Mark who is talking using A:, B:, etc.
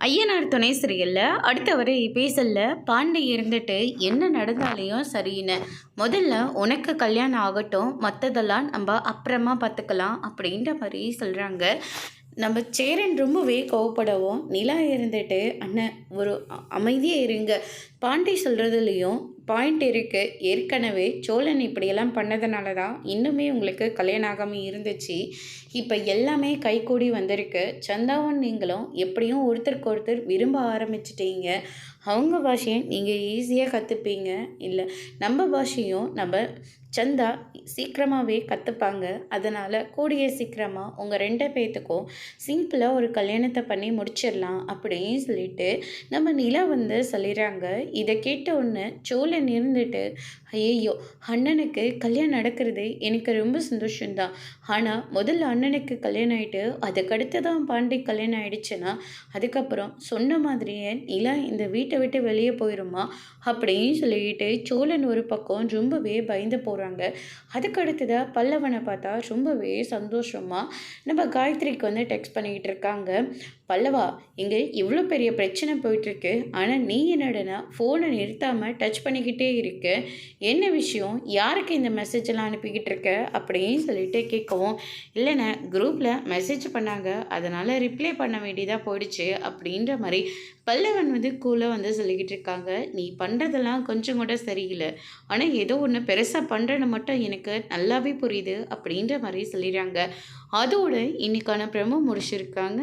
A: ஐயனார் துணை சீரியல்ல அடுத்த வர எபிசோட்ல பாண்டி இருந்துட்டு என்ன நடந்தாலையும் சரின்னு முதல்ல உனக்கு கல்யாணம் ஆகட்டும், மற்றதெல்லாம் நம்ம அப்புறமா பார்த்துக்கலாம் அப்படின்ற மாதிரி சொல்கிறாங்க. நம்ம சேரன் ரொம்பவே கோவப்படவும் நிலா இருந்துட்டு அண்ணன் ஒரு அமைதியாக இருங்க, பாண்டி சொல்கிறதுலேயும் பாயிண்ட் இருக்குது. ஏற்கனவே சோழன் இப்படியெல்லாம் பண்ணதுனால தான் இன்னுமே உங்களுக்கு கல்யாணம் ஆகாமல் இருந்துச்சு. இப்போ எல்லாமே கைகூடி வந்திருக்கு. சந்தாவும் நீங்களும் எப்படியும் ஒருத்தருக்கு ஒருத்தர் விரும்ப ஆரம்பிச்சிட்டீங்க. அவங்க பாஷையை நீங்கள் ஈஸியாக கற்றுப்பீங்க. இல்லை, நம்ம பாஷையும் நம்ம சந்தா சீக்கிரமாகவே கற்றுப்பாங்க. அதனால் கூடிய சீக்கிரமாக உங்கள் 2 பேர்த்துக்கும் சிம்பிளாக ஒரு கல்யாணத்தை பண்ணி முடிச்சிடலாம் அப்படின்னு சொல்லிட்டு நம்ம நிலா சொல்லிடுறாங்க. இதை கேட்ட உடனே சோழன் இருந்துட்டு, ஐயோ, அண்ணனுக்கு கல்யாணம் நடக்கிறது எனக்கு ரொம்ப சந்தோஷம்தான். ஆனால் முதல்ல அண்ணனுக்கு கல்யாணம் ஆகிட்டு அதுக்கடுத்து தான் பாண்டி கல்யாணம் ஆகிடுச்சுன்னா அதுக்கப்புறம் சொன்ன மாதிரியே நிலா இந்த வீட்டை விட்டு வெளியே போயிடுமா அப்படின்னு சொல்லிட்டு சோழன் ஒரு பக்கம் ரொம்பவே பயந்து போகிறாங்க. அதுக்கடுத்ததாக பல்லவனை பார்த்தா ரொம்பவே சந்தோஷமாக நம்ம காயத்ரிக்கு டெக்ஸ்ட் பண்ணிக்கிட்டு இருக்காங்க. பல்லவா, இங்கே இவ்வளோ பெரிய பிரச்சனை போயிட்டுருக்கு, ஆனால் நீ என்னடனா ஃபோனை நிறுத்தாமல் டச் பண்ணிக்கிட்டே இருக்கு. என்ன விஷயம், யாருக்கு இந்த மெசேஜெல்லாம் அனுப்பிக்கிட்டு இருக்க அப்படின்னு சொல்லிட்டு கேட்கவும், இல்லைண்ணே குரூப்பில் மெசேஜ் பண்ணாங்க, அதனால் ரிப்ளை பண்ண வேண்டியதாக போயிடுச்சு அப்படின்ற மாதிரி பல்லவன் கூலாக சொல்லிக்கிட்டு இருக்காங்க. நீ பண்ணுறதெல்லாம் கொஞ்சம் கூட சரியில்லை, ஆனால் ஏதோ ஒன்று பெருசாக பண்ணுறேன்னு மட்டும் எனக்கு நல்லாவே புரியுது அப்படின்ற மாதிரி சொல்லிடுறாங்க. அதோடு இன்னைக்கான ப்ரோமோ முடிச்சிருக்காங்க.